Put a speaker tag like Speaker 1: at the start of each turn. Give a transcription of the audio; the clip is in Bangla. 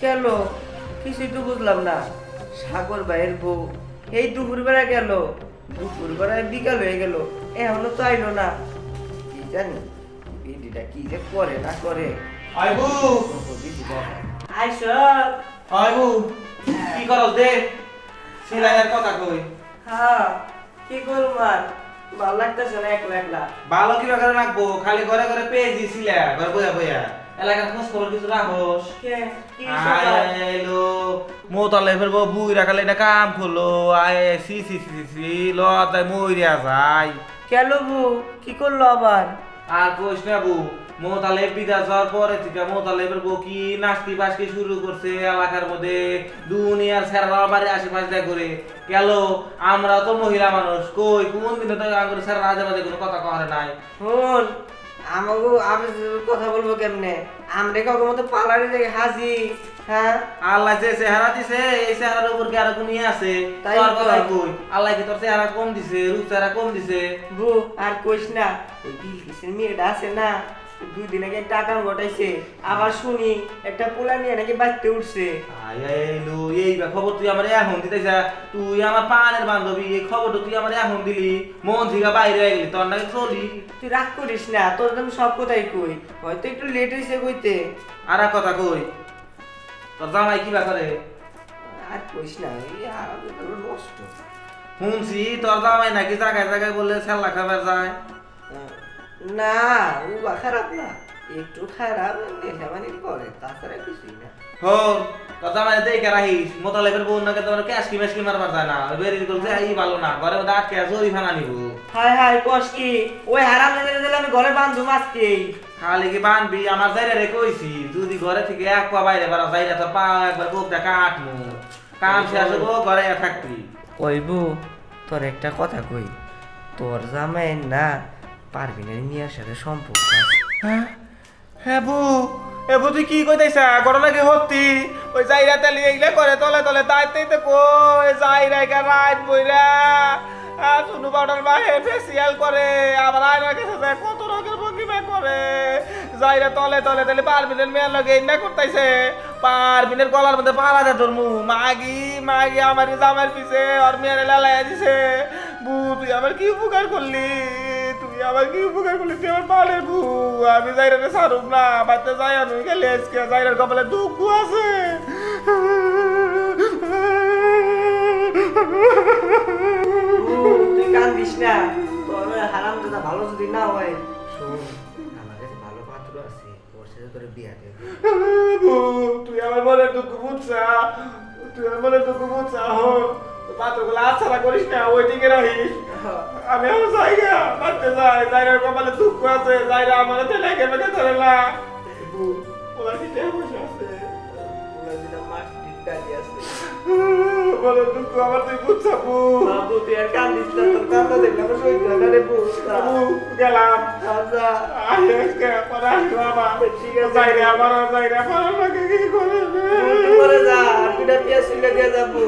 Speaker 1: গেল কিছুই তো বুঝলাম না। সাগর ভাইয়ের বউ এই দুপুরবেলা গেল, দুপুরবেলায় বিকাল হয়ে গেল, এখনো তো আইলো না। কি জানি বিডিটা কি যে করে না করে।
Speaker 2: আইবু
Speaker 1: আইসব
Speaker 2: আইবু কি করস দে সিলাইয়ের কথা কই।
Speaker 1: হ্যাঁ কি করব আর ভালো লাগতেছে না একলা একলা।
Speaker 2: ভালো কি করে রাখবো, খালি ঘরে ঘরে পেয়েছি সিলা ঘরে বইয়া বইয়া। এলাকার খোঁজ খবর কিছু রাখোস?
Speaker 1: কে কি সকাল
Speaker 2: আইলো মোতালে ফেরবো বুই রাখালে এটা কাম করলো। আয় সি সি সি সি লতাই মইরা যায়।
Speaker 1: কেন বউ কি করলো আবার?
Speaker 2: আর কইস না বউ, মোতালেব বিদা যাওয়ার পরে থেকে মোতালেবের বউ কি নাচতি বাসকি শুরু করছে এলাকার মধ্যে। দুনিয়ার ছেড়া বাড়ি আশেপাশে দেখ করে গেল। আমরা তো মহিলা মানুষ, কই কোন দিনে তো আঙ্গুর ছেড়া রাজা বাজে কোনো কথা কহে নাই।
Speaker 1: শোন আমাকে আমি কথা বলবো কেমনে? আমরা কাউকে মতো পালারে যাই হাজি। হ্যাঁ
Speaker 2: আল্লাহ যে চেহারা দিছে এই চেহারার উপর কি আর কোন আছে?
Speaker 1: তাই
Speaker 2: তোর
Speaker 1: তো।
Speaker 2: কথাই কই, আল্লাহ কি তোর চেহারা কম দিছে, রূপ চেহারা কম দিছে?
Speaker 1: বউ আর কইস না, ওই বিলকিসের মেয়েটা আছে না, 2 দিন আগে টাকা ঘটাইছে, আবার শুনি একটা পোলা নিয়ে নাকি বাড়তে উঠছে।
Speaker 2: আয় আইলো এই খবর তুই আমার এখন দিতেছ? তুই আমার পানের বান্ধবী, এই খবরটা তুই আমার এখন দিলি, মন থেকে বাইরে হয়ে গেলি, তোর নাকি চলি।
Speaker 1: তুই রাগ করিস না, তোর তো আমি সব কথাই কই, হয়তো একটু লেট হয়েছে কইতে।
Speaker 2: আর এক কথা কই, তোর জামাই কিবা করে?
Speaker 1: আর কইস না, এই আর নষ্ট।
Speaker 2: শুনছি তোর জামাই নাকি জায়গায় জায়গায় বললে ছেলা খাবার যায়।
Speaker 1: না ও বা খারাপ না, একটু খারাপ নেশাবানি করে, তাছাড়া কিছুই না।
Speaker 2: হন তোর জামাই দেখে রাখিস, মোতালেবের বোন নাকি তোমার ক্যাশকি মেশকি মারবার যায় না, বেরিয়ে করছে এই ভালো না, ঘরে মধ্যে আটকে জরিমানা নিব।
Speaker 1: হাই হাই কস কি? ওই হারাম দিলে আমি ঘরে বান্ধু মাছকেই।
Speaker 2: খালি কি বানবি? আমার যাইরা রে কইছি যদি ঘরে থেকে এক পা বাইরে বেরো যাইরা তোর পা একবার কোপ দেখা আটমু, কাম শেষ হবো ঘরে থাকবি।
Speaker 1: কইবু তোর একটা কথা কই, তোর জামাই না পারবিনের মিয়ার সাথে সম্পর্ক আছে।
Speaker 2: হ্যাঁ হ্যাঁ বু, এবু তুই কি কইতাইছ? ঘটনা কি সত্যি? ওই যাইরা তেলি এইগুলা করে তলে তলে তাইতেই তো কই যাইরা কা রাত বইরা শুনু পাউডার বাহে ফেসিয়াল করে, আবার আয়নার কাছে যায় কত রকমের ভঙ্গিমা করে। যাইরা তলে তলে তাহলে পারবিনের মেয়ের লগে না করতাইছে, পারবিনের গলার মধ্যে পালা দে তোর মুখ মাগি মাগি আমার জামার পিছে আর মেয়ের লালাইয়া দিছে। বু তুই আমার কি উপকার করলি, তুই আমার কি উপকার করলি, তুই আমার পালের বু। আমি যাইরারে সারুম না, বাড়িতে যাই আমি গেলে আজকে যাইরার কপালে দুঃখ আছে।
Speaker 1: তুই কান্দিস না, তোর হারাম দাদা ভালো যদি না হয়, শোন আমার কাছে ভালো পাত্র আছে, ওর সাথে তোর বিয়া দে।
Speaker 2: বু তুই আমার মনের দুঃখ বুঝছা, তুই আমার মনের দুঃখ বুঝছা। হন পাত্রগুলো আচ্ছা করিস না, ওইটিকে রাখিস। আমি আমার জায়গা বাড়তে যাই, যাইরার কপালে দুঃখ আছে, যাইরা আমার তেলে কেমন ধরে না। ওরা কি বসে আছে?
Speaker 1: ওরা যেটা মাটির ডালি আছে।
Speaker 2: বলে দুঃখ আমার তুই বুঝছা বু।
Speaker 1: বাবু তুই আর কান্দিস না, তোর কান্না দেখলে আমার সহ্য হয় না রে বউ।
Speaker 2: বু গেলাম।
Speaker 1: আচ্ছা
Speaker 2: আজকে পরে আসবো আবার।
Speaker 1: ঠিক আছে।
Speaker 2: যাইরে আমার যাইরে ভালো লাগে কি করে
Speaker 1: করে যা, আর দুটা পেঁয়াজ ছিলে দিয়ে যাবো।